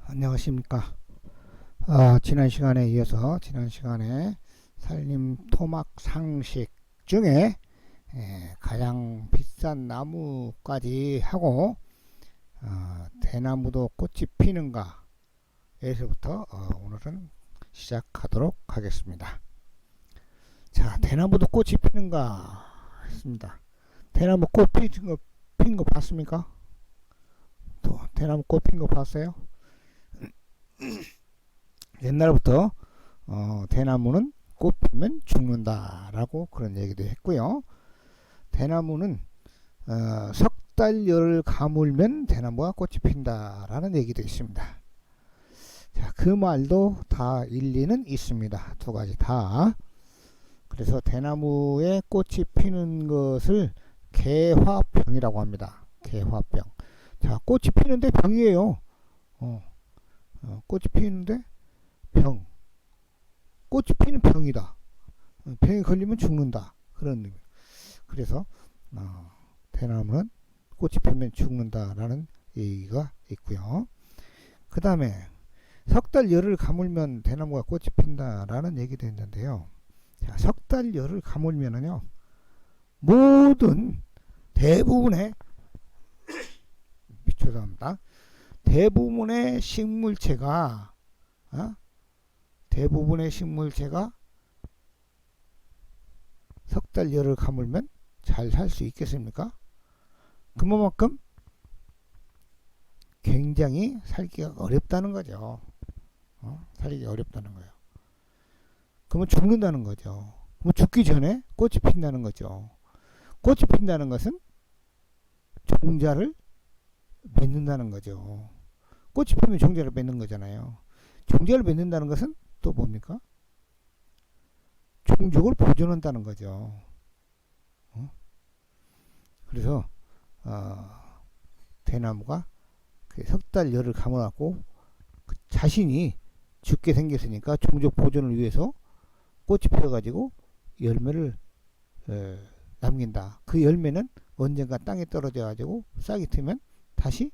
안녕하십니까. 지난 시간에 이어서 지난 시간에 산림 토막 상식 중에 가장 비싼 나무까지 하고 대나무도 꽃이 피는가 에서부터 오늘은 시작하도록 하겠습니다. 자, 대나무도 꽃이 피는가 했습니다. 대나무 꽃 핀 거 봤습니까? 또 대나무 꽃 핀 거 봤어요? 옛날부터 대나무는 꽃 피면 죽는다라고 그런 얘기도 했고요. 대나무는 석 달 열을 가물면 대나무가 꽃이 핀다라는 얘기도 있습니다. 자, 그 말도 다 일리는 있습니다. 두 가지 다. 그래서 대나무에 꽃이 피는 것을 개화병이라고 합니다. 개화병. 자, 꽃이 피는데 병이에요. 꽃이 피는데 병. 꽃이 피는 병이다. 병에 걸리면 죽는다. 그런 의미. 그래서 대나무는 꽃이 피면 죽는다라는 얘기가 있고요. 그 다음에 석 달 열을 가물면 대나무가 꽃이 핀다라는 얘기도 있는데요. 자, 석 달 열을 가물면은요, 모든 대부분의 죄송합니다. 대부분의 식물체가 석 달 열을 가물면 잘 살 수 있겠습니까? 그만큼 굉장히 살기가 어렵다는 거죠. 살기 어렵다는 거예요. 그러면 죽는다는 거죠. 그럼 죽기 전에 꽃이 핀다는 거죠. 꽃이 핀다는 것은 종자를 맺는다는 거죠. 꽃이 피면 종자를 맺는 거잖아요. 종자를 맺는다는 것은 또 뭡니까? 종족을 보존한다는 거죠. 그래서 대나무가 석 달 열을 감아갖고 자신이 죽게 생겼으니까 종족 보존을 위해서 꽃이 피어가지고 열매를 남긴다. 그 열매는 언젠가 땅에 떨어져가지고 싹이 트면 다시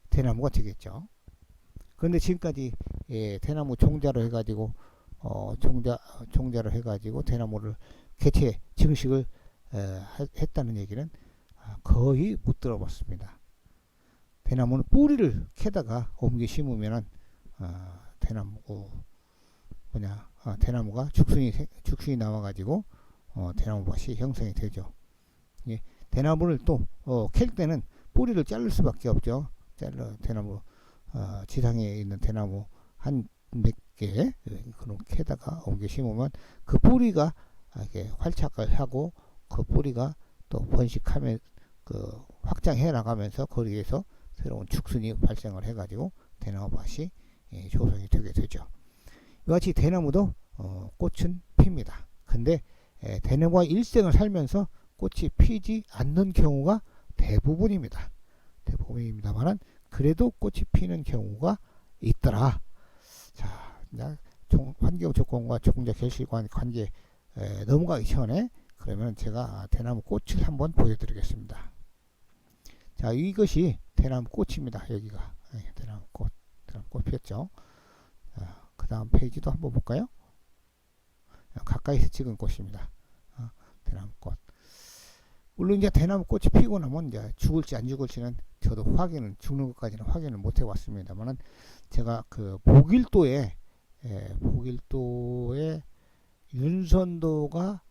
대나무가 되겠죠. 그런데 지금까지 대나무 종자로 해가지고 종자로 해가지고 대나무를 개체 증식을 했다는 얘기는 거의 못 들어봤습니다. 대나무는 뿌리를 캐다가 옮겨 심으면은 대나무가 죽순이 나와가지고 대나무밭이 형성이 되죠. 예, 대나무를 또 캘 때는 뿌리를 자를 수밖에 없죠. 대나무 지상에 있는 대나무 한 몇 개 그런 캐다가 옮겨 심으면 그 뿌리가 이렇게 활착을 하고 그 뿌리가 또 번식하면 확장해 나가면서 거기에서 새로운 죽순이 발생을 해가지고 대나무밭이 조성이 되게 되죠. 이같이 대나무도 꽃은 핍니다. 근데 대나무가 일생을 살면서 꽃이 피지 않는 경우가 대부분입니다. 대부분입니다만은 그래도 꽃이 피는 경우가 있더라. 자, 환경 조건과 종자 결실과 관계 넘어가기 전에 그러면 제가 대나무 꽃을 한번 보여드리겠습니다. 자, 이것이 대나무 꽃입니다. 여기가 대나무 꽃 피었죠. 그 다음 페이지도 한번 볼까요? 가까이서 찍은 꽃입니다. 대나무 꽃. 물론 이제 대나무 꽃이 피고 나면 이제 죽을지 안 죽을지는 저도 죽는 것까지는 확인을 못 해봤습니다만은 제가 그 보길도에 윤선도가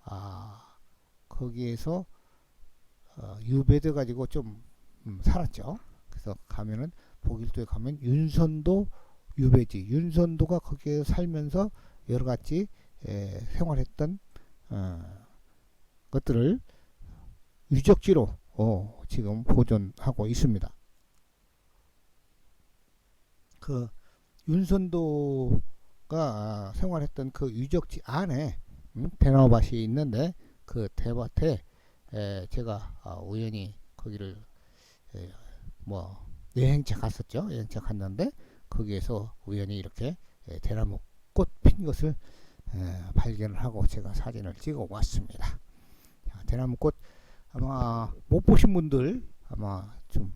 거기에서 유배돼 가지고 좀 살았죠. 그래서 가면은 보길도에 가면 윤선도 유배지, 윤선도가 거기에 살면서 여러 가지 생활했던 것들을 유적지로 지금 보존하고 있습니다. 그 윤선도가 생활했던 그 유적지 안에 대나무밭이 있는데 그 대밭에 제가 우연히 거기를 여행차 갔었죠. 여행차 갔는데 거기에서 우연히 이렇게 대나무 꽃 핀 것을 발견을 하고 제가 사진을 찍어 왔습니다. 대나무 꽃 아마 못 보신 분들 아마 좀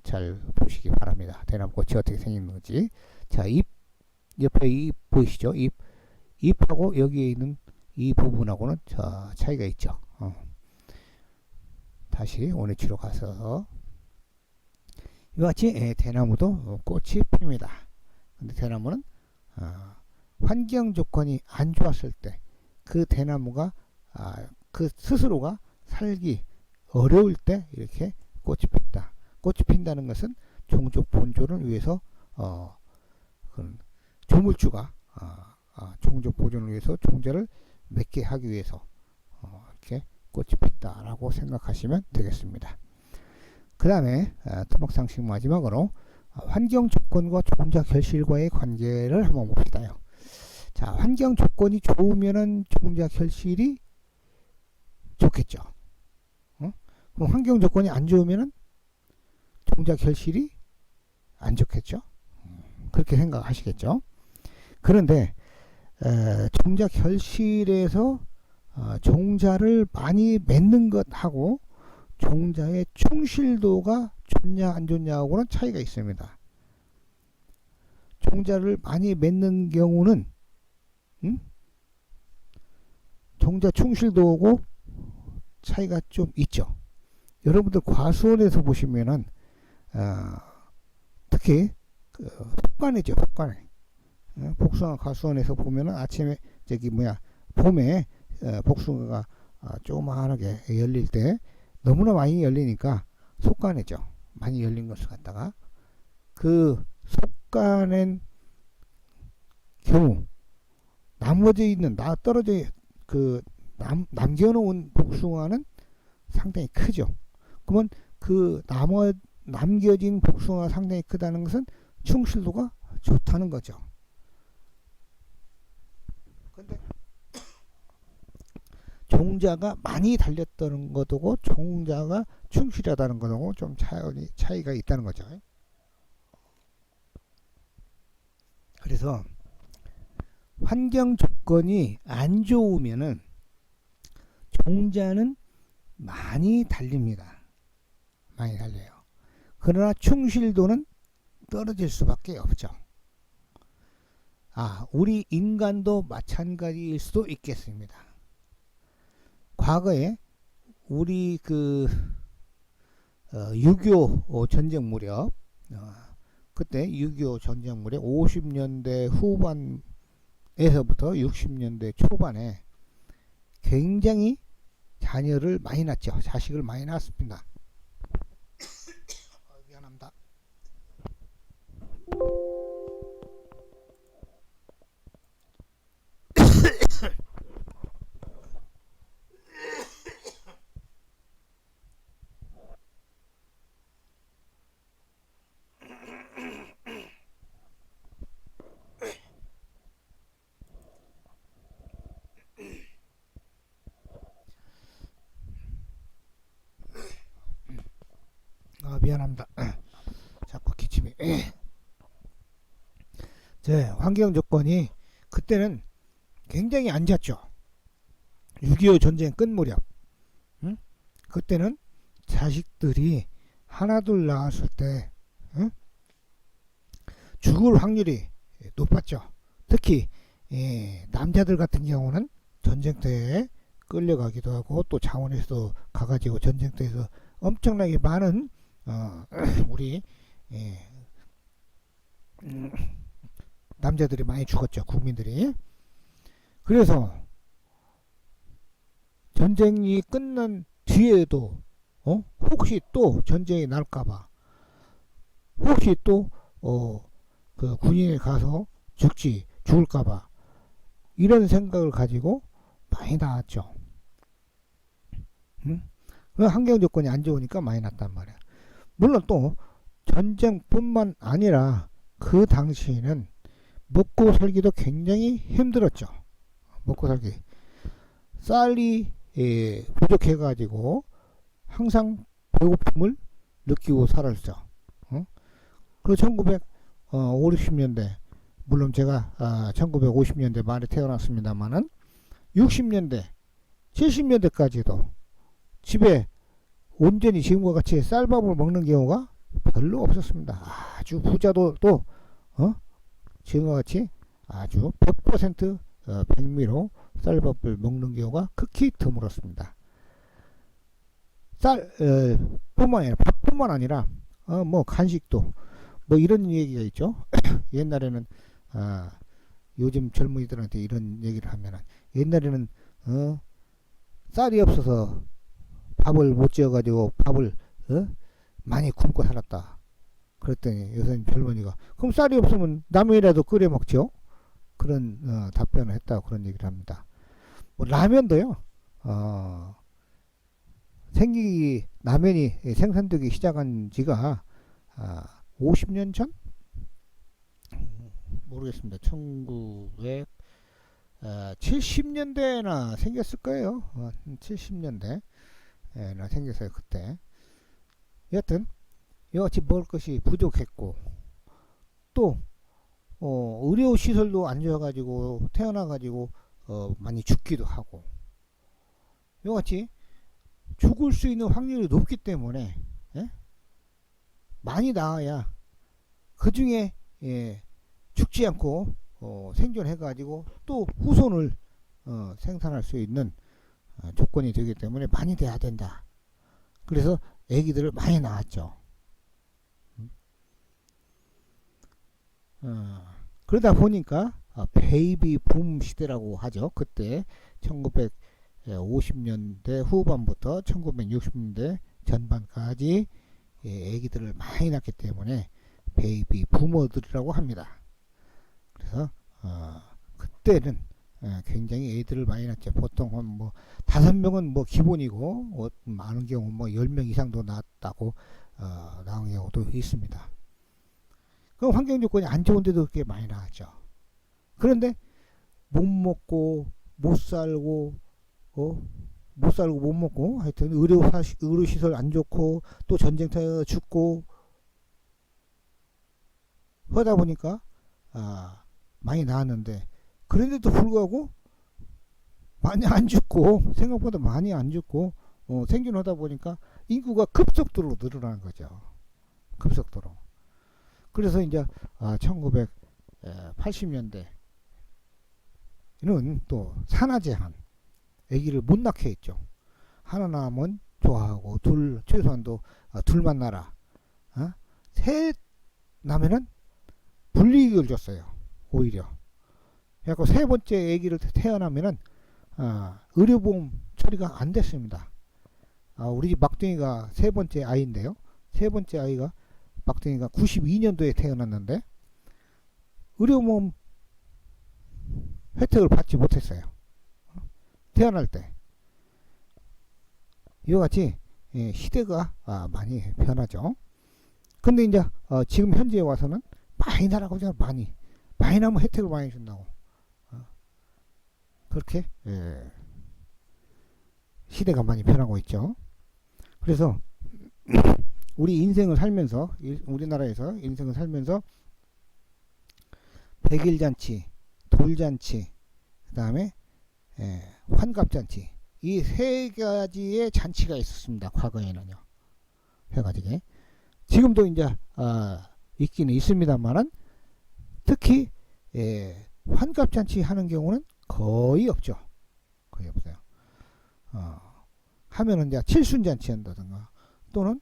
잘 보시기 바랍니다. 대나무꽃이 어떻게 생겼는지. 자, 잎 옆에 잎 보이시죠? 잎하고 여기에 있는 이 부분하고는 차이가 있죠. 다시 원위치로 가서 이와 같이 대나무도 꽃이 핍니다. 근데 대나무는 환경 조건이 안 좋았을 때 그 대나무가 그 스스로가 살기 어려울 때 이렇게 꽃이 핀다. 꽃이 핀다는 것은 종족 본존을 위해서 조물주가 종족 보존을 위해서 종자를 맺게 하기 위해서 이렇게 꽃이 핀다라고 생각하시면 되겠습니다. 그 다음에 토막상식 마지막으로 환경 조건과 종자 결실과의 관계를 한번 봅시다요. 자, 환경 조건이 좋으면은 종자 결실이 좋겠죠. 그럼 환경 조건이 안 좋으면은 종자 결실이 안 좋겠죠. 그렇게 생각하시겠죠. 그런데 종자 결실에서 종자를 많이 맺는 것하고 종자의 충실도가 좋냐 안 좋냐하고는 차이가 있습니다. 종자를 많이 맺는 경우는 종자 충실도하고 차이가 좀 있죠. 여러분들 과수원에서 보시면은 특히 혹간이죠. 혹간에 복숭아 과수원에서 보면은 아침에 봄에 복숭아가 조그마하게 열릴 때 너무나 많이 열리니까 속간이죠. 많이 열린 것을 갖다가 그 속간엔 경우 나머지 있는 떨어져 남겨놓은 복숭아는 상당히 크죠. 그러면 그 남겨진 복숭아가 상당히 크다는 것은 충실도가 좋다는 거죠. 근데 종자가 많이 달렸다는 것하고 종자가 충실하다는 것하고 좀 차이가 있다는 거죠. 그래서 환경 조건이 안 좋으면은 종자는 많이 달립니다. 많이 달려요. 그러나 충실도는 떨어질 수밖에 없죠. 우리 인간도 마찬가지일 수도 있겠습니다. 과거에 우리 6.25 전쟁 무렵 그때 6.25 전쟁 무렵 50년대 후반에서부터 60년대 초반에 굉장히 자녀를 많이 낳죠. 자식을 많이 낳았습니다. 미안합니다. 미안합니다. 자꾸 기침이. 환경 조건이 그때는 굉장히 안 좋았죠. 6.25 전쟁 끝 무렵. 그때는 자식들이 하나둘 낳았을 때 죽을 확률이 높았죠. 특히 남자들 같은 경우는 전쟁터에 끌려가기도 하고 또 창원에서 가가지고 전쟁터에서 엄청나게 많은 우리 남자들이 많이 죽었죠. 국민들이. 그래서 전쟁이 끝난 뒤에도 혹시 또 전쟁이 날까봐 혹시 또 그 군인에 가서 죽을까봐 이런 생각을 가지고 많이 나왔죠. 환경 조건이 안 좋으니까 많이 났단 말이야. 물론 또 전쟁뿐만 아니라 그 당시에는 먹고 살기도 굉장히 힘들었죠. 먹고 살기. 쌀이 부족해 가지고 항상 배고픔을 느끼고 살았죠. 그 1950년대 물론 제가 1950년대 말에 태어났습니다만은 60년대 70년대까지도 집에 온전히 지금과 같이 쌀밥을 먹는 경우가 별로 없었습니다. 아주 부자도 또 지금과 같이 아주 100% 백미로 쌀밥을 먹는 경우가 극히 드물었습니다. 쌀 뿐만 아니라 밥뿐만 아니라 뭐 간식도 뭐 이런 얘기가 있죠. 옛날에는 요즘 젊은이들한테 이런 얘기를 하면은 옛날에는 쌀이 없어서 밥을 못 지어가지고 밥을 많이 굶고 살았다. 그랬더니 요새 젊은이가 그럼 쌀이 없으면 라면이라도 끓여 먹죠. 그런 답변을 했다고 그런 얘기를 합니다. 뭐 라면도요. 라면이 생산되기 시작한 지가 50년 전? 모르겠습니다. 1970년대나 생겼을 거예요. 70년대나 생겼어요. 그때. 여튼 이같이 먹을 것이 부족했고 또 의료 시설도 안 좋아가지고 태어나가지고 많이 죽기도 하고 이같이 죽을 수 있는 확률이 높기 때문에 많이 나와야 그 중에 죽지 않고 생존해가지고 또 후손을 생산할 수 있는 조건이 되기 때문에 많이 돼야 된다. 그래서 애기들을 많이 낳았죠. 그러다 보니까 베이비 붐 시대라고 하죠. 그때 1950년대 후반부터 1960년대 전반까지 애기들을 많이 낳기 때문에 베이비 부머들이라고 합니다. 그래서 그때는 굉장히 애들을 많이 낳죠. 보통 뭐 5명은 뭐 기본이고 많은 경우 뭐 10명 이상도 낳았다고 나온 경우도 있습니다. 그 환경 조건이 안 좋은데도 그렇게 많이 나왔죠. 그런데 못 먹고 못 살고 못 먹고 하여튼 의료시설 안 좋고 또 전쟁터에 죽고 하다 보니까 많이 나왔는데 그런데도 불구하고 많이 안 죽고 생각보다 많이 안 죽고 생존하다 보니까 인구가 급속도로 늘어나는 거죠. 급속도로. 그래서 이제 1980년대는 또 산화제한 아기를 못 낳게 했죠. 하나 낳으면 좋아하고 최소한도 둘만 낳아라. 셋 낳으면은 불이익을 줬어요. 오히려. 그래서 세 번째 아기를 태어나면은 의료보험 처리가 안 됐습니다. 우리 집 막둥이가 세 번째 아이인데요. 세 번째 아이가 막둥이가 92년도에 태어났는데 의료보험 혜택을 받지 못했어요. 태어날 때. 이와 같이 시대가 많이 변하죠. 근데 이제 지금 현재에 와서는 많이 나라고 하잖아. 많이 나면 혜택을 많이 준다고. 그렇게 시대가 많이 변하고 있죠. 그래서 우리 인생을 살면서 우리나라에서 인생을 살면서 백일잔치, 돌잔치, 그 다음에 환갑잔치 이 세 가지의 잔치가 있었습니다. 과거에는요. 세 가지게. 지금도 이제 있기는 있습니다만은 특히 환갑잔치 하는 경우는 거의 없죠. 거의 없어요. 하면은 이제 칠순잔치 한다든가 또는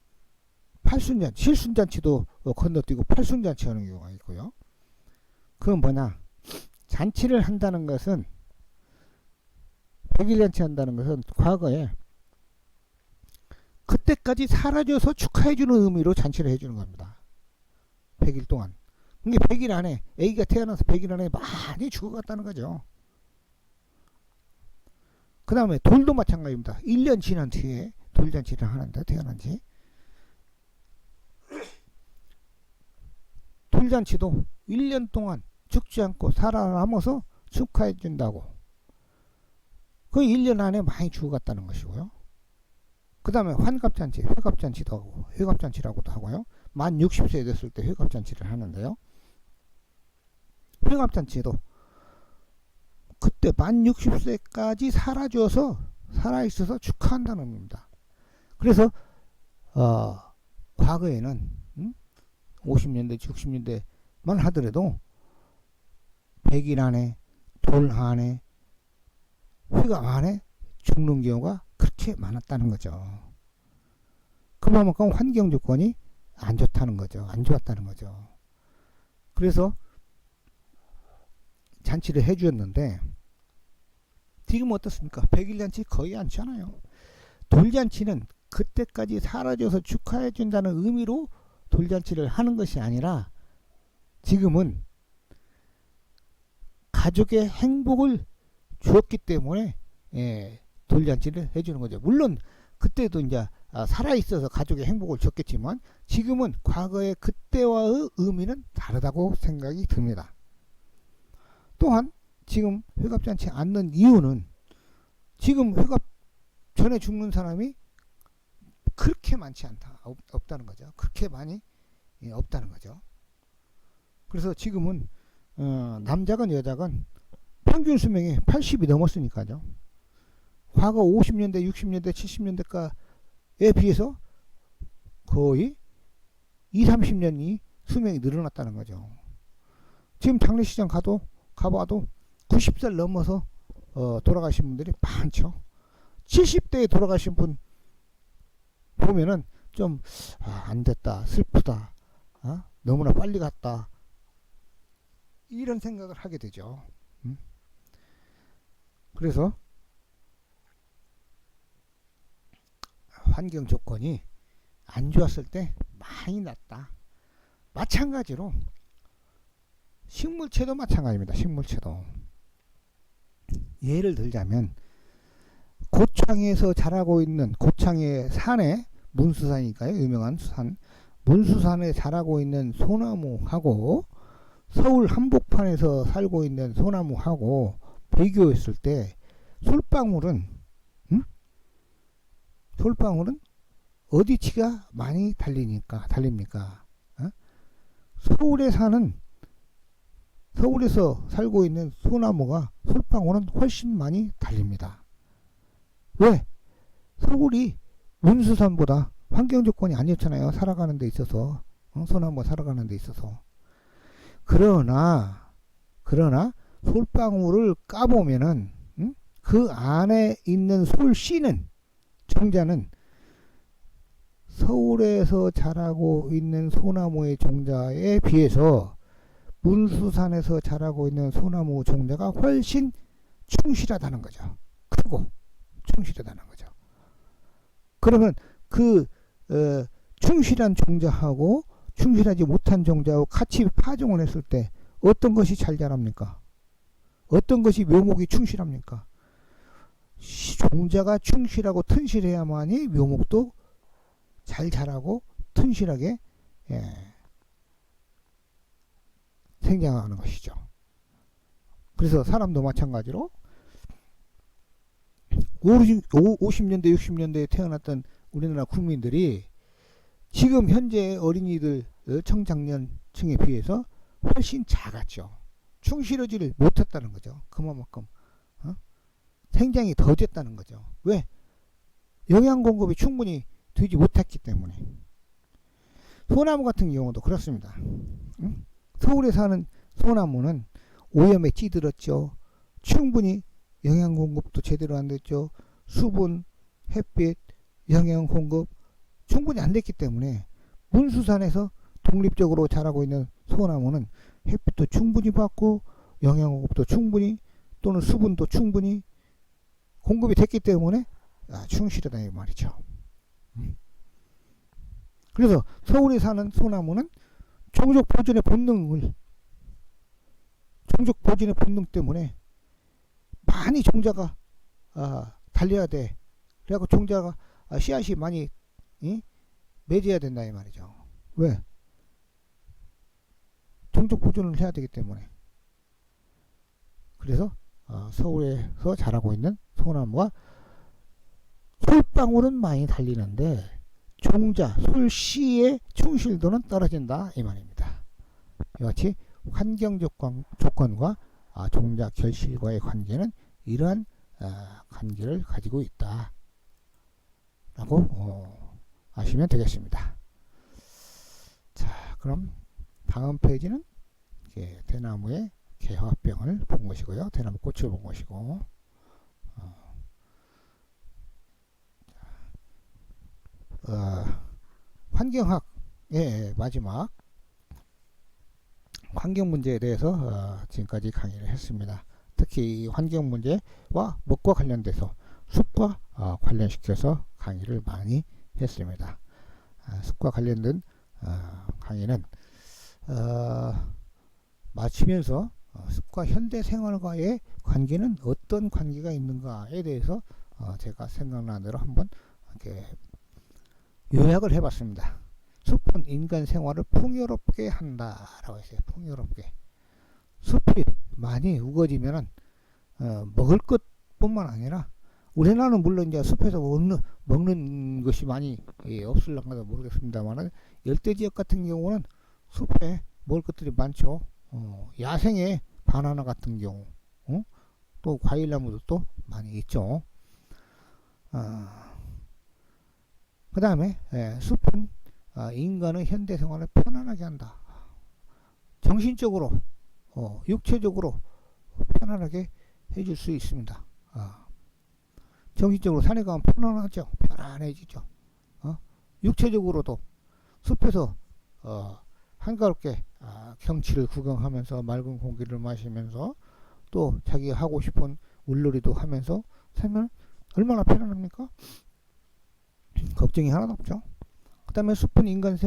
팔순잔치, 칠순잔치도 건너뛰고 팔순잔치 하는 경우가 있고요. 그건 뭐냐? 잔치를 한다는 것은 백일잔치 한다는 것은 과거에 그때까지 사라져서 축하해주는 의미로 잔치를 해주는 겁니다. 100일 동안. 이게 100일 안에 아기가 태어나서 100일 안에 많이 죽어갔다는 거죠. 그 다음에 돌도 마찬가지입니다. 1년 지난 뒤에 돌잔치를 하는데 태어난 지 돌잔치도 1년 동안 죽지 않고 살아남아서 축하해 준다고. 그 1년 안에 많이 죽어갔다는 것이고요. 그 다음에 환갑잔치, 회갑잔치도 하고 회갑잔치라고도 하고요. 만 60세 됐을 때 회갑잔치를 하는데요. 회갑잔치도 그때 만 60세까지 살아있어서 축하한다는 겁니다. 그래서 과거에는 50년대 60년대만 하더라도 100일 안에 돌 안에 휘감 안에 죽는 경우가 그렇게 많았다는 거죠. 그만큼 환경 조건이 안 좋다는 거죠. 안 좋았다는 거죠. 그래서 잔치를 해주었는데 지금 어떻습니까? 100일 잔치 거의 않잖아요. 돌잔치는 그때까지 사라져서 축하해 준다는 의미로 돌잔치를 하는 것이 아니라 지금은 가족의 행복을 주었기 때문에 돌잔치를 해주는 거죠. 물론 그때도 이제 살아있어서 가족의 행복을 줬겠지만 지금은 과거의 그때와의 의미는 다르다고 생각이 듭니다. 또한 지금 회갑잔치 않는 이유는 지금 회갑 전에 죽는 사람이 그렇게 많지 않다. 없다는 거죠. 그렇게 많이 없다는 거죠. 그래서 지금은 남자건 여자건 평균 수명이 80이 넘었으니까요. 과거 50년대, 60년대, 70년대가에 비해서 거의 20, 30년이 수명이 늘어났다는 거죠. 지금 장례식장 가봐도 90살 넘어서 돌아가신 분들이 많죠. 70대에 돌아가신 분 보면은 좀 안 됐다, 슬프다, 너무나 빨리 갔다, 이런 생각을 하게 되죠. 그래서 환경 조건이 안 좋았을 때 많이 났다. 마찬가지로 식물체도 마찬가지입니다. 식물체도 예를 들자면 고창에서 자라고 있는 고창의 산에 문수산이니까요. 유명한 산 문수산에 자라고 있는 소나무하고 서울 한복판에서 살고 있는 소나무하고 비교했을 때 솔방울은 어디치가 많이 달립니까? 서울에서 살고 있는 소나무가 솔방울은 훨씬 많이 달립니다. 왜? 서울이 문수산보다 환경 조건이 안 좋잖아요. 살아가는 데 있어서 소나무가 살아가는 데 있어서. 그러나 솔방울을 까보면은 그 안에 있는 솔씨는 종자는 서울에서 자라고 있는 소나무의 종자에 비해서 문수산에서 자라고 있는 소나무 종자가 훨씬 충실하다는 거죠. 크고 충실하다는 거죠. 그러면 그 충실한 종자하고 충실하지 못한 종자하고 같이 파종을 했을 때 어떤 것이 잘 자랍니까? 어떤 것이 묘목이 충실합니까? 종자가 충실하고 튼실해야만이 묘목도 잘 자라고 튼실하게 생장하는 것이죠. 그래서 사람도 마찬가지로 50년대 60년대에 태어났던 우리나라 국민들이 지금 현재 어린이들 청장년층에 비해서 훨씬 작았죠. 충실하지를 못했다는 거죠. 그만큼 생장이 더 됐다는 거죠. 왜? 영양 공급이 충분히 되지 못했기 때문에. 소나무 같은 경우도 그렇습니다. 서울에 사는 소나무는 오염에 찌들었죠. 충분히 영양 공급도 제대로 안 됐죠. 수분, 햇빛, 영양 공급 충분히 안 됐기 때문에 문수산에서 독립적으로 자라고 있는 소나무는 햇빛도 충분히 받고 영양 공급도 충분히 또는 수분도 충분히 공급이 됐기 때문에 충실하다 이 말이죠. 그래서 서울에 사는 소나무는 종족 보존의 본능 때문에 많이 종자가 달려야 돼. 그래갖고 종자가 씨앗이 많이 맺어야 된다 이 말이죠. 왜? 종족 보존을 해야 되기 때문에. 그래서 서울에서 자라고 있는 소나무가 솔방울은 많이 달리는데 종자, 솔씨의 충실도는 떨어진다 이 말입니다. 이같이 환경 조건과 종자 결실과의 관계는 이러한 관계를 가지고 있다 라고 아시면 되겠습니다. 자, 그럼 그럼 다음 페이지는 대나무의 개화병을 본 것이고요. 대나무 꽃을 본 것이고, 환경학의 마지막 환경 문제에 대해서 지금까지 강의를 했습니다. 특히 환경 문제와 먹과 관련돼서 숲과 관련시켜서 강의를 많이 했습니다. 숲과 관련된 강의는 마치면서 숲과 현대 생활과의 관계는 어떤 관계가 있는가에 대해서 제가 생각나는 대로 한번 이렇게 요약을 해봤습니다. 숲은 인간 생활을 풍요롭게 한다라고 했어요. 풍요롭게. 숲이 많이 우거지면은 먹을 것뿐만 아니라 우리나라는 물론 이제 숲에서 먹는 것이 많이 없을랑가도 모르겠습니다만은 열대 지역 같은 경우는 숲에 먹을 것들이 많죠. 야생의 바나나 같은 경우, 또 과일나무도 또 많이 있죠. 그 다음에 숲은 인간의 현대 생활을 편안하게 한다. 정신적으로, 육체적으로 편안하게 해줄 수 있습니다. 정신적으로 산에 가면 편안하죠. 편안해지죠. 육체적으로도 숲에서 한가롭게 경치를 구경하면서 맑은 공기를 마시면서 또 자기 하고 싶은 물놀이도 하면서 살면 얼마나 편안합니까? 걱정이 하나도 없죠. 그 다음에 숲은 인간의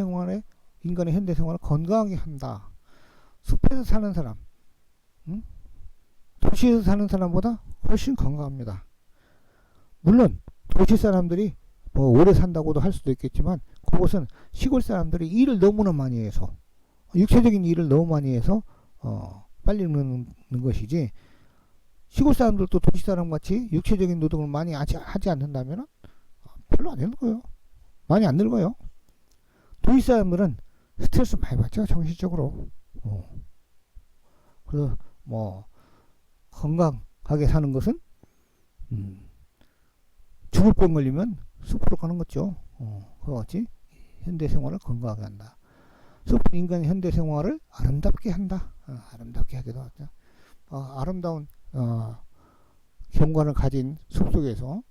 현대 생활을 건강하게 한다. 숲에서 사는 사람, 도시에서 사는 사람보다 훨씬 건강합니다. 물론 도시 사람들이 뭐 오래 산다고도 할 수도 있겠지만 그곳은 시골 사람들이 일을 너무나 많이 해서 육체적인 일을 너무 많이 해서 빨리 늙는 것이지, 시골 사람들도 도시 사람 같이 육체적인 노동을 많이 하지 않는다면 별로 안 늙어요. 많이 안 늙어요. 도시 사람들은 스트레스 많이 받죠. 정신적으로. 그래서 뭐 건강하게 사는 것은 죽을 뻔 걸리면 숲으로 가는 거죠. 그와 같이 현대 생활을 건강하게 한다. 숲은 인간의 현대 생활을 아름답게 한다. 아름답게 하기도 하죠. 아름다운 경관을 가진 숲 속에서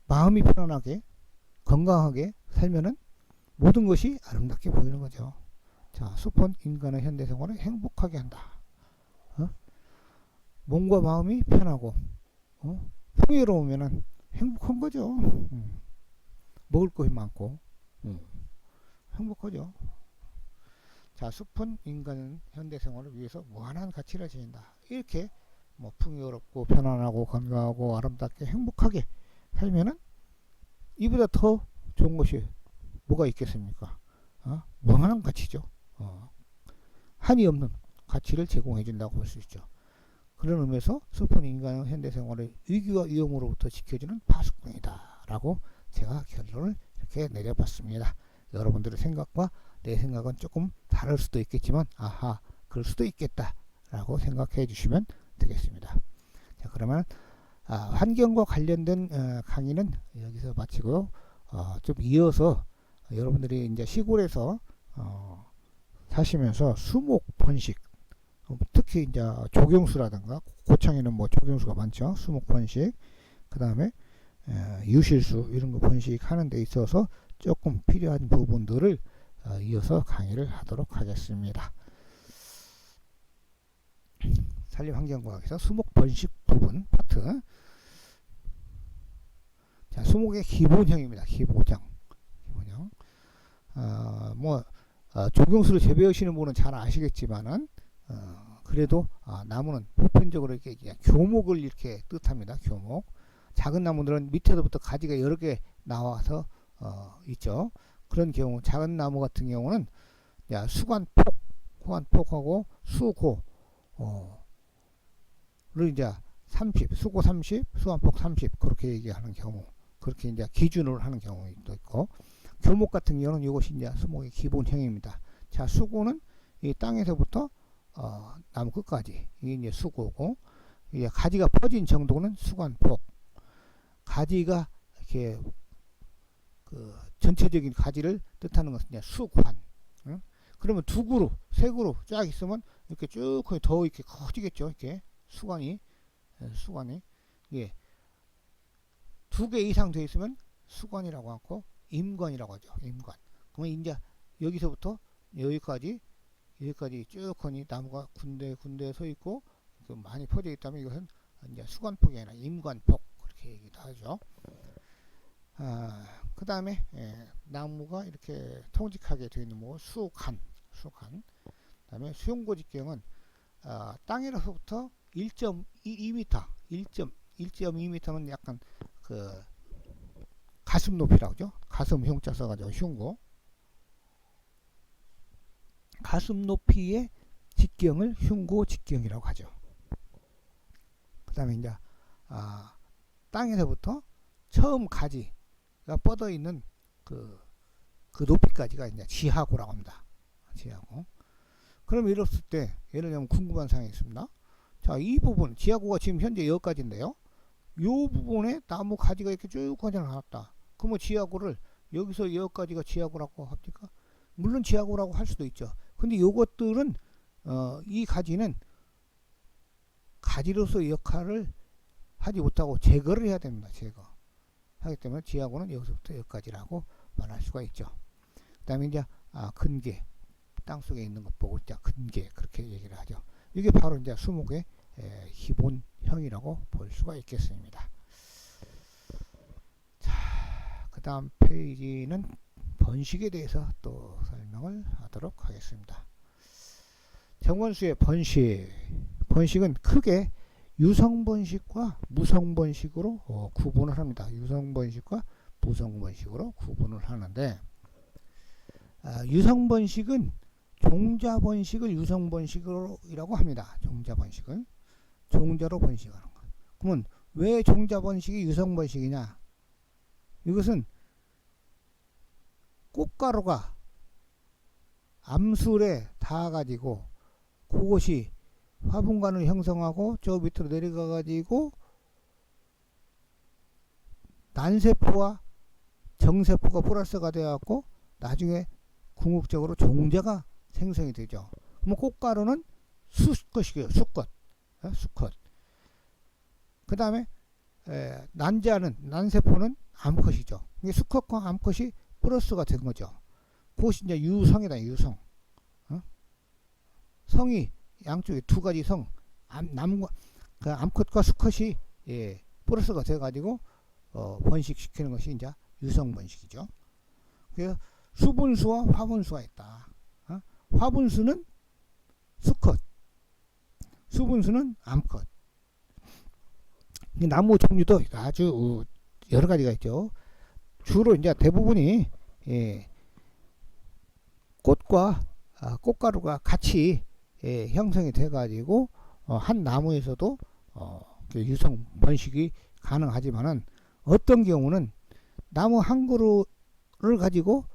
마음이 편안하게 건강하게 살면은 모든 것이 아름답게 보이는 거죠. 자, 숲은 인간의 현대 생활을 행복하게 한다. 몸과 마음이 편하고 풍요로우면은 행복한 거죠. 먹을 것이 많고 행복하죠. 자, 숲은 인간은 현대 생활을 위해서 무한한 가치를 지닌다. 이렇게 뭐 풍요롭고 편안하고 건강하고 아름답게 행복하게 살면은 이보다 더 좋은 것이 뭐가 있겠습니까? 무한한 가치죠. 한이 없는 가치를 제공해 준다고 볼 수 있죠. 그런 의미에서 숲은 인간의 현대 생활을 위기와 위험으로부터 지켜주는 파수꾼이다 라고 제가 결론을 이렇게 내려봤습니다. 여러분들의 생각과 내 생각은 조금 다를 수도 있겠지만 그럴 수도 있겠다 라고 생각해 주시면 되겠습니다. 자, 그러면 환경과 관련된 강의는 여기서 마치고요. 좀 이어서 여러분들이 이제 시골에서 사시면서 수목 번식, 특히 이제 조경수라든가 고창에는 뭐 조경수가 많죠. 수목 번식, 그 다음에 유실수 이런 거 번식하는 데 있어서 조금 필요한 부분들을 이어서 강의를 하도록 하겠습니다. 산림환경과학에서 수목 번식 부분 파트. 자, 수목의 기본형입니다. 기본형. 조경수를 재배하시는 분은 잘 아시겠지만은 그래도 나무는 보편적으로 이렇게 교목을 이렇게 뜻합니다. 교목. 작은 나무들은 밑에서부터 가지가 여러 개 나와서 있죠. 그런 경우 작은 나무 같은 경우는 수관폭하고 수고를 이제 30, 수고 30, 수관폭 30 그렇게 얘기하는 경우, 그렇게 이제 기준으로 하는 경우도 있고, 교목 같은 경우는 이것이 이제 수목의 기본형입니다. 자, 수고는 이 땅에서부터 나무 끝까지 이게 이제 수고고, 이제 가지가 퍼진 정도는 수관폭. 가지가 이렇게 전체적인 가지를 뜻하는 것은 이제 수관. 응? 그러면 두 그루, 세 그루 쫙 있으면 이렇게 쭉 더 이렇게 커지겠죠. 이렇게 수관이, 수관이, 예, 두 개 이상 돼 있으면 수관이라고 하고 임관이라고 하죠. 임관. 그러면 이제 여기서부터 여기까지 쭉 하니 나무가 군데 서 있고 많이 퍼져 있다면 이것은 이제 수관폭이 아니라 임관폭 그렇게 얘기도 하죠. 그 다음에 나무가 이렇게 통직하게 되어 있는 뭐 수간. 그 다음에 수용고직경은 땅에로부터 1.2m, 1.2m면 약간 그 가슴 높이라고 하죠. 가슴 흉자 써가지고 흉고. 가슴 높이의 직경을 흉고 직경이라고 하죠. 그 다음에 이제 땅에서부터 처음 가지가 뻗어 있는 그 높이까지가 이제 지하고라고 합니다. 지하고. 그럼 이랬을 때 예를 들면 궁금한 사항이 있습니다. 자, 이 부분 지하고가 지금 현재 여기까지인데요. 이 부분에 나무 가지가 이렇게 쭉 나왔다. 그러면 지하고를 여기서 여기까지가 지하고라고 합니까? 물론 지하고라고 할 수도 있죠. 근데 요것들은 이 가지는 가지로서 역할을 하지 못하고 제거를 해야 됩니다. 제거 하기 때문에 지하고는 여기서부터 여기까지라고 말할 수가 있죠. 그 다음에 이제 근계, 땅속에 있는 것 보고 이제 근계 그렇게 얘기를 하죠. 이게 바로 이제 수목의 기본형이라고 볼 수가 있겠습니다. 자, 그 다음 페이지는 번식에 대해서 또 설명을 하도록 하겠습니다. 정원수의 번식은 크게 유성번식과 무성번식으로 구분을 합니다. 유성번식과 무성번식으로 구분을 하는데, 유성번식은 종자번식을 유성번식이라고 합니다. 종자번식은 종자로 번식하는 것. 그러면 왜 종자번식이 유성번식이냐? 이것은 꽃가루가 암술에 닿아가지고 그것이 화분관을 형성하고 저 밑으로 내려가가지고 난세포와 정세포가 플러스가 되어갖고 나중에 궁극적으로 종자가 생성이 되죠. 그러면 꽃가루는 수컷이고요. 수컷. 그 다음에 난세포는 암컷이죠. 이게 수컷과 암컷이 플러스가 된 거죠. 그것이 이제 유성이다. 유성. 성이 양쪽에 두 가지 성, 그 암컷과 수컷이 플러스가 돼가지고 번식시키는 것이 이제 유성번식이죠. 그래서 수분수와 화분수가 있다. 화분수는 수컷, 수분수는 암컷. 나무 종류도 아주 여러 가지가 있죠. 주로 이제 대부분이 꽃과 꽃가루가 같이 형성이 돼 가지고 한 나무에서도 유성 번식이 가능하지만은 어떤 경우는 나무 한 그루를 가지고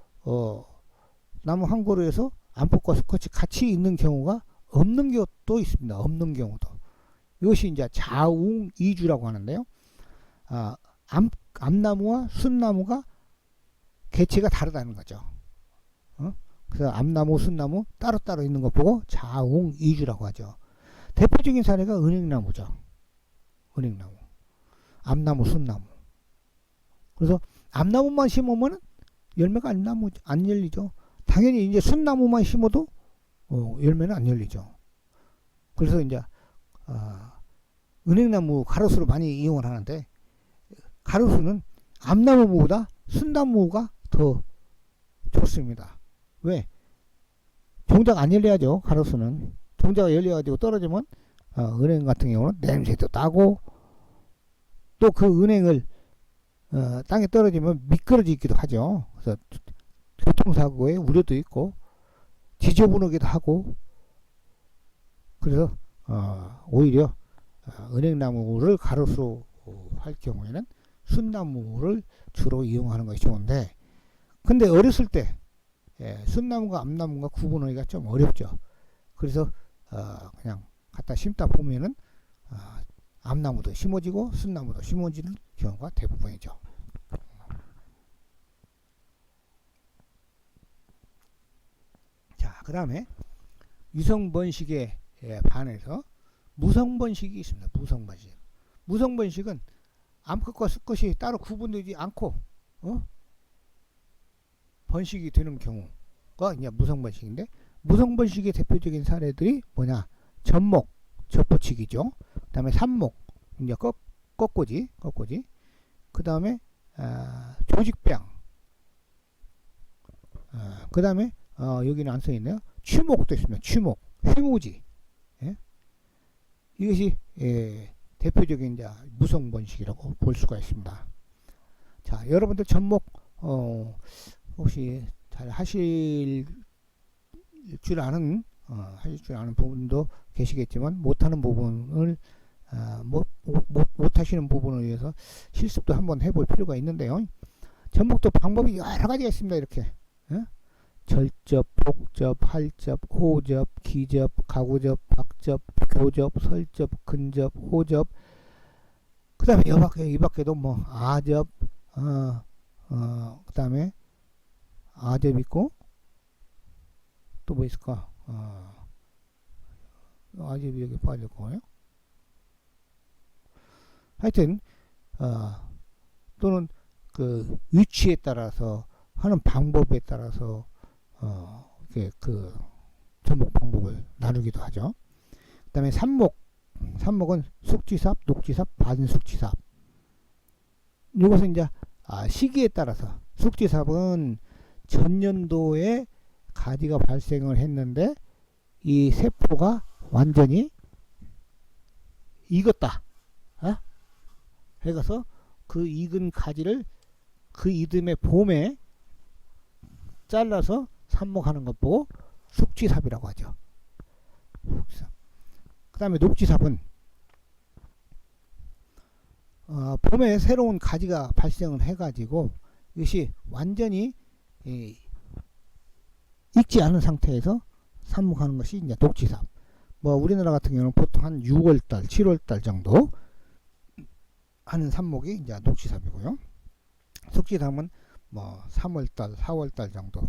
나무 한 그루에서 암컷과 수컷이 같이 있는 경우가 없는 경우도 있습니다. 없는 경우도. 이것이 이제 자웅이주라고 하는데요. 암나무와 순나무가 개체가 다르다는 거죠. 그래서 암나무, 순나무 따로따로 있는 것 보고 자웅이주라고 하죠. 대표적인 사례가 은행나무죠. 은행나무. 암나무, 순나무. 그래서 암나무만 심으면 열매가 안 열리죠. 당연히 이제 순나무만 심어도 열매는 안 열리죠. 그래서 이제 은행나무 가로수로 많이 이용을 하는데, 가로수는 암나무보다 순나무가 더 좋습니다. 왜? 종자가 안 열려야죠. 가로수는 종자가 열려가지고 떨어지면 은행 같은 경우는 냄새도 나고, 또 그 은행을 땅에 떨어지면 미끄러지기도 하죠. 그래서 교통사고에 우려도 있고 지저분하기도 하고, 그래서 오히려 은행나무를 가로수로 할 경우에는 순나무를 주로 이용하는 것이 좋은데, 근데 어렸을 때 순나무가 암나무가 구분하기가 좀 어렵죠. 그래서 그냥 갖다 심다 보면은 암나무도 심어지고 순나무도 심어지는 경우가 대부분이죠. 그 다음에 유성번식에 반해서 무성번식이 있습니다. 무성번식. 무성번식은 암컷과 수컷이 따로 구분되지 않고 번식이 되는 경우가 이제 무성번식인데, 무성번식의 대표적인 사례들이 뭐냐? 전목, 젖붙이기죠. 그 다음에 산목, 이제 꺾고지. 그 다음에 조직병. 그 다음에 여기는 안 써있네요. 추목도 있습니다. 추목, 휘무지. 예? 이것이 대표적인 이제 무성번식이라고 볼 수가 있습니다. 자, 여러분들 접목 혹시 잘 하실 줄 아는 부분도 계시겠지만, 못하는 부분을 못 하시는 부분을 위해서 실습도 한번 해볼 필요가 있는데요. 접목도 방법이 여러 가지가 있습니다. 이렇게 절접, 복접, 할접, 호접, 기접, 가구접, 박접, 교접, 설접, 근접, 호접. 그 다음에 이 밖에도 뭐 아접, 그 다음에 아접 있고, 또 뭐 있을까? 아접이 여기 빠졌고요. 하여튼 또는 그 위치에 따라서 하는 방법에 따라서 그 접목 방법을 나누기도 하죠. 그 다음에 산목은 숙지삽, 녹지삽, 반숙지삽. 이것은 이제 시기에 따라서, 숙지삽은 전년도에 가지가 발생을 했는데 이 세포가 완전히 익었다. 해서 그 익은 가지를 그 이듬해 봄에 잘라서 삽목하는 것 보고 숙지삽이라고 하죠. 그 다음에 녹지삽은 봄에 새로운 가지가 발생을 해가지고 이것이 완전히 익지 않은 상태에서 삽목하는 것이 이제 녹지삽. 뭐 우리나라 같은 경우는 보통 한 6월달, 7월달 정도 하는 삽목이 이제 녹지삽이고요. 숙지삽은 뭐 3월달, 4월달 정도.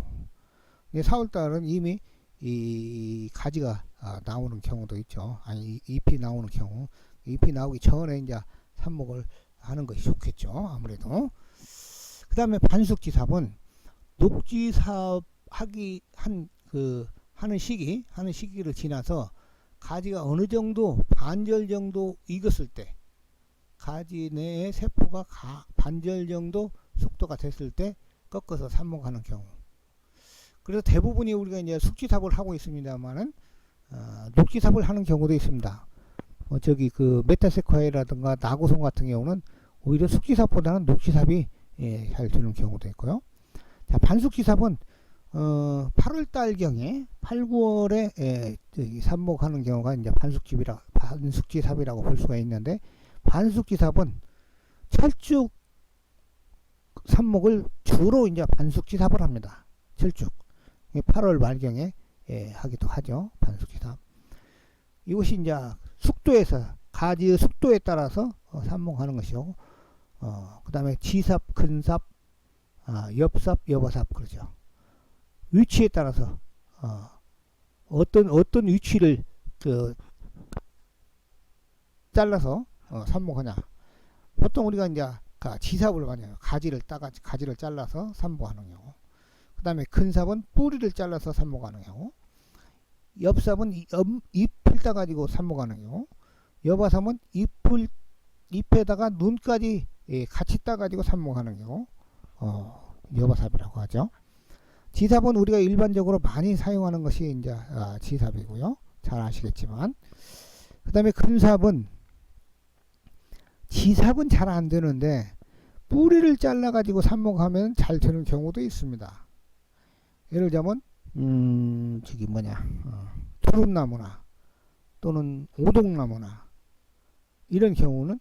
4월달은 이미 이 가지가 나오는 경우도 있죠. 아니, 잎이 나오는 경우. 잎이 나오기 전에 이제 삽목을 하는 것이 좋겠죠. 아무래도. 그 다음에 반숙지삽은 녹지삽 하는 시기를 지나서 가지가 어느 정도 반절 정도 익었을 때, 가지 내에 세포가 반절 정도 속도가 됐을 때 꺾어서 삽목하는 경우. 그래서 대부분이 우리가 이제 숙지삽을 하고 있습니다만은 녹지삽을 하는 경우도 있습니다. 저기 그 메타세콰이라든가 나고송 같은 경우는 오히려 숙지삽보다는 녹지삽이 잘 되는 경우도 있고요. 자, 반숙지삽은 8월달경에 8, 9월에 삽목하는 경우가 이제 반숙지삽이라고 볼 수가 있는데, 반숙지삽은 철쭉 삽목을 주로 이제 반숙지삽을 합니다. 철쭉 8월 말경에 하기도 하죠. 반숙지삽. 이것이 이제 숙도에서 가지의 숙도에 따라서 삽목하는 것이고, 그 다음에 지삽, 근삽, 엽삽, 여바삽 그러죠. 위치에 따라서 어떤 위치를 잘라서 삽목하냐. 보통 우리가 이제 지삽을 많이 해요. 가지를 잘라서 삽목하는 경우. 그 다음에 근삽은 뿌리를 잘라서 삽목하는 경우. 엽삽은 잎을 따가지고 삽목하는 경우. 여바삽은 잎에다가 눈까지 같이 따가지고 삽목하는 경우. 여바삽이라고 하죠. 지삽은 우리가 일반적으로 많이 사용하는 것이 이제 지삽이고요. 잘 아시겠지만. 그 다음에 근삽은, 지삽은 잘 안 되는데 뿌리를 잘라 가지고 삽목하면 잘 되는 경우도 있습니다. 예를 들자면 저기 두릅나무나 또는 오동나무나 이런 경우는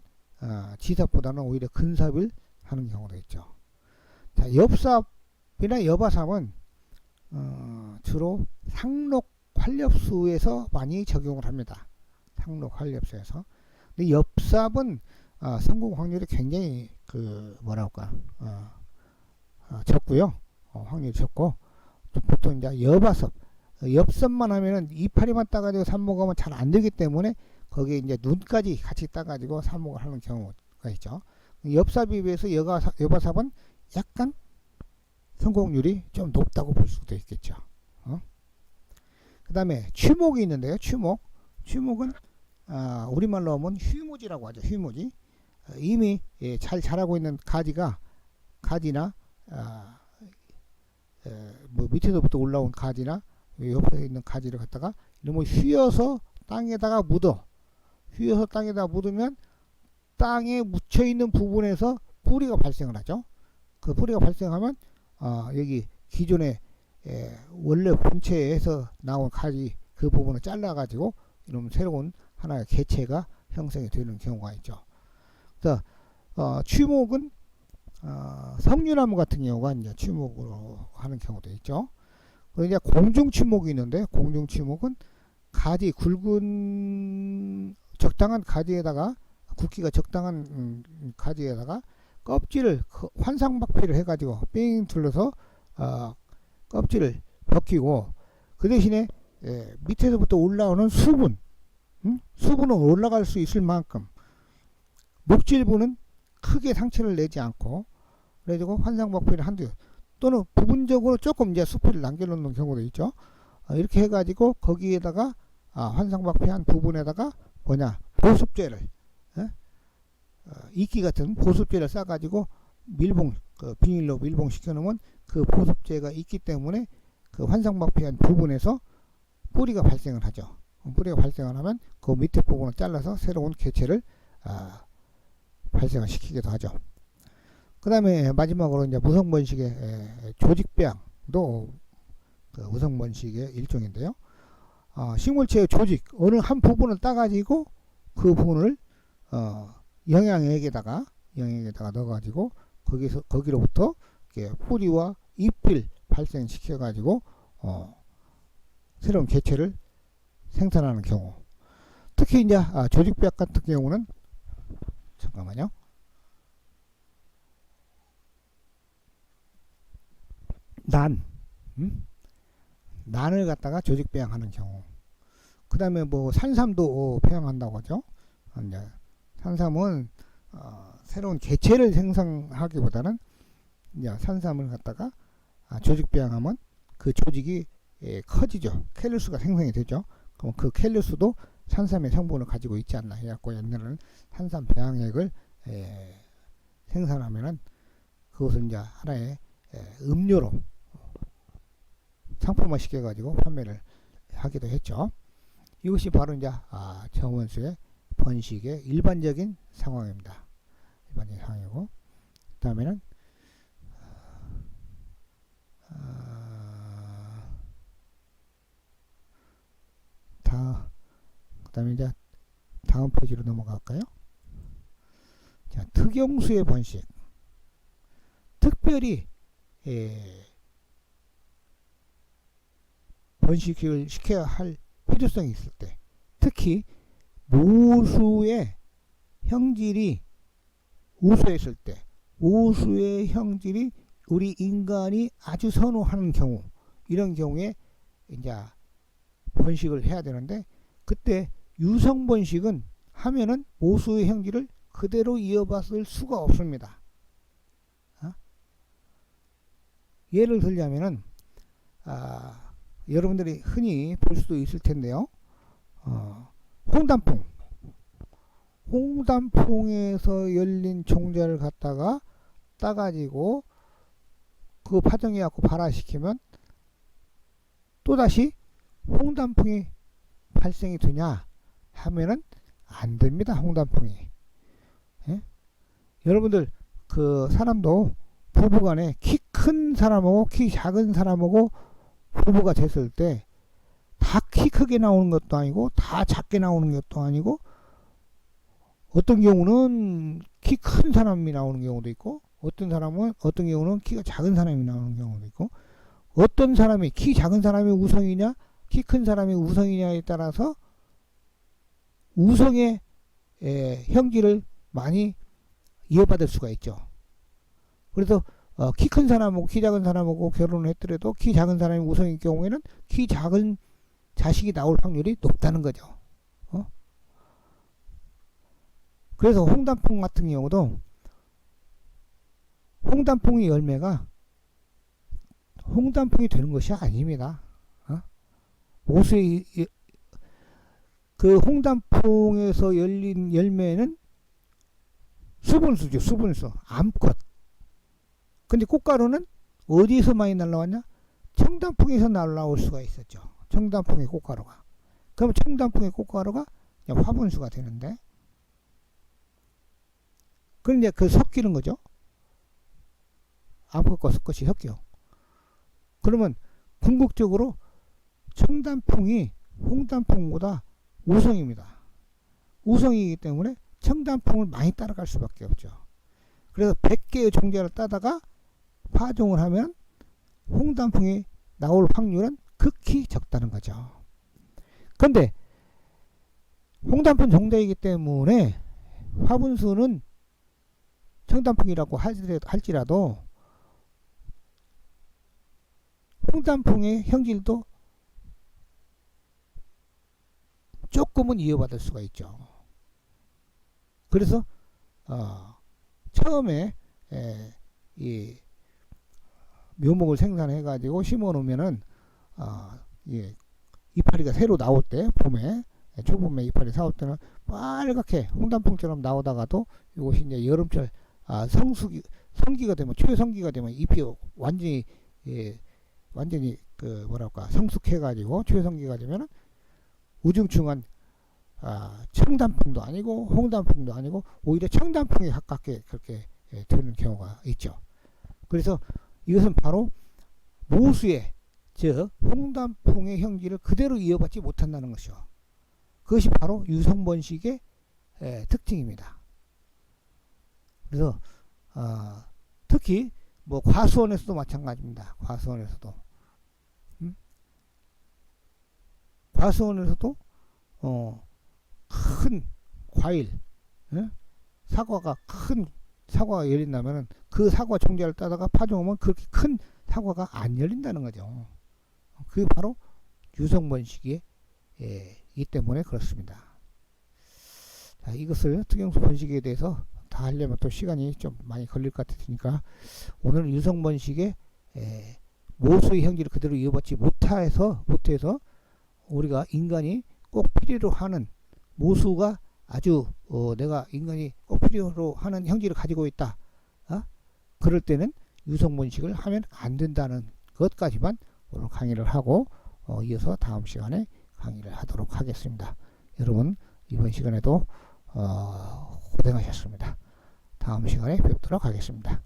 지삽보다는 오히려 근삽을 하는 경우도 있죠. 자, 엽삽이나 여바삽은 주로 상록 활엽수에서 많이 적용을 합니다. 상록 활엽수에서. 근데 엽삽은 성공 확률이 굉장히 적고요. 확률이 적고, 보통 이제 여바삽, 옆선만 하면은 이파리만 따가지고 삽목하면 잘 안 되기 때문에 거기에 이제 눈까지 같이 따가지고 삽목을 하는 경우가 있죠. 옆삽에 비해서 여바삽은 약간 성공률이 좀 높다고 볼 수도 있겠죠. 그 다음에 취목이 있는데요. 취목은 우리말로 하면 휴무지라고 하죠. 휴무지. 이미 잘 자라고 있는 가지나 뭐 밑에서부터 올라온 가지나 옆에 있는 가지를 갖다가 너무 휘어서 땅에다가 묻으면 땅에 묻혀 있는 부분에서 뿌리가 발생을 하죠. 그 뿌리가 발생하면 여기 기존에 원래 본체에서 나온 가지 그 부분을 잘라 가지고 이런 새로운 하나의 개체가 형성이 되는 경우가 있죠. 그래서 취목은 석류나무 같은 경우가 이제 취목으로 하는 경우도 있죠. 그리고 이제 공중취목이 있는데, 공중취목은 가지 굵은 적당한 가지에다가 굵기가 적당한 가지에다가 껍질을 환상박피를 해가지고 삥 둘러서 껍질을 벗기고 그 대신에 밑에서부터 올라오는 수분은 올라갈 수 있을 만큼 목질부는 크게 상처를 내지 않고 그래가지고 환상박피를 한두 또는 부분적으로 조금 이제 수풀을 남겨놓는 경우도 있죠. 이렇게 해가지고 거기에다가 환상박피한 부분에다가 보습제를 이끼 같은 보습제를 싸가지고 비닐로 밀봉시켜 놓으면 그 보습제가 있기 때문에 그 환상박피한 부분에서 뿌리가 발생을 하죠. 뿌리가 발생을 하면 그 밑에 부분을 잘라서 새로운 개체를 발생을 시키기도 하죠. 그 다음에 마지막으로 이제 무성번식의 조직배양도 그 무성번식의 일종인데요. 식물체의 조직 어느 한 부분을 따가지고 그 부분을 영양액에다가 넣어가지고 거기로부터 뿌리와 잎을 발생시켜가지고 새로운 개체를 생산하는 경우. 특히 이제 조직배양 같은 경우는 잠깐만요. 난을 갖다가 조직배양하는 경우. 그 다음에 뭐 산삼도 배양한다고 하죠. 이제 산삼은 새로운 개체를 생성하기보다는 이제 산삼을 갖다가 조직배양하면 그 조직이 커지죠. 켈루스가 생성이 되죠. 그럼 그 켈루스도 산삼의 성분을 가지고 있지 않나 해갖고 옛날에는 산삼 배양액을 생산하면은 그것을 이제 하나의 음료로 상품화 시켜가지고 판매를 하기도 했죠. 이것이 바로 이제 정원수의 번식의 일반적인 상황입니다. 일반적인 상황이고, 그 다음에는 그 다음에 이제 다음 페이지로 넘어갈까요? 자, 특용수의 번식. 특별히 번식을 시켜야 할 필요성이 있을 때, 특히 모수의 형질이 우수했을 때, 모수의 형질이 우리 인간이 아주 선호하는 경우, 이런 경우에 이제 번식을 해야 되는데, 그때 유성 번식은 하면은 모수의 형질을 그대로 이어받을 수가 없습니다. 예를 들자면은 여러분들이 흔히 볼 수도 있을 텐데요. 홍단풍에서 열린 종자를 갖다가 따가지고 그 파종해갖고 발화시키면 또다시 홍단풍이 발생이 되냐 하면은 안 됩니다. 홍단풍이. 여러분들 그 사람도 부부간에 키 큰 사람하고 키 작은 사람하고 부부가 됐을 때 다 키 크게 나오는 것도 아니고 다 작게 나오는 것도 아니고, 어떤 경우는 키 큰 사람이 나오는 경우도 있고, 어떤 경우는 키가 작은 사람이 나오는 경우도 있고, 어떤 사람이 키 작은 사람이 우성이냐 키 큰 사람이 우성이냐에 따라서 우성의 형질을 많이 이어받을 수가 있죠. 그래서 키 큰 사람하고 키 작은 사람하고 결혼을 했더라도 키 작은 사람이 우성일 경우에는 키 작은 자식이 나올 확률이 높다는 거죠. 그래서 홍단풍 같은 경우도 홍단풍의 열매가 홍단풍이 되는 것이 아닙니다. 모수의 그 홍단풍에서 열린 열매는 수분수죠. 수분수. 암컷. 근데 꽃가루는 어디서 많이 날라왔냐? 청단풍에서 날라올 수가 있었죠. 청단풍의 꽃가루가. 그럼 청단풍의 꽃가루가 화분수가 되는데, 그럼 이제 그 섞이는 거죠. 암컷과 수컷이 섞여. 그러면 궁극적으로 청단풍이 홍단풍보다 우성입니다. 우성이기 때문에 청단풍을 많이 따라갈 수밖에 없죠. 그래서 100개의 종자를 따다가 파종을 하면 홍단풍이 나올 확률은 극히 적다는 거죠. 그런데 홍단풍 종자이기 때문에 화분수는 청단풍이라고 할지라도 홍단풍의 형질도 조금은 이어받을 수가 있죠. 그래서 처음에 이 묘목을 생산해 가지고 심어 놓으면은 이파리가 새로 나올 때, 봄에 초봄에 이파리 나올 때는 빨갛게 홍단풍처럼 나오다가도 이것이 이제 여름철 성기가 되면, 최성기가 되면 잎이 완전히 완전히 그 뭐랄까 성숙해 가지고 최성기가 되면은 우중충한 청단풍도 아니고 홍단풍도 아니고 오히려 청단풍에 가깝게 그렇게 되는 경우가 있죠. 그래서 이것은 바로 모수의, 즉 홍단풍의 형질을 그대로 이어받지 못한다는 것이죠. 그것이 바로 유성번식의 특징입니다. 그래서 특히 뭐 과수원에서도 마찬가지입니다. 과수원에서도 과수원에서도 큰 과일, 사과가 큰 사과가 열린다면은 그 사과 종자를 따다가 파종하면 그렇게 큰 사과가 안 열린다는 거죠. 그게 바로 유성번식이 이 때문에 그렇습니다. 자, 이것을 특영수 번식에 대해서 다 하려면 또 시간이 좀 많이 걸릴 것 같으니까 오늘은 유성번식의 모수의 형질을 그대로 이어받지 못해서 우리가 인간이 꼭 필요로 하는 모수가 아주 내가 인간이 꼭 필요로 하는 형질을 가지고 있다. 그럴 때는 유성번식을 하면 안 된다는 것까지만 오늘 강의를 하고 이어서 다음 시간에 강의를 하도록 하겠습니다. 여러분 이번 시간에도 고생하셨습니다. 다음 시간에 뵙도록 하겠습니다.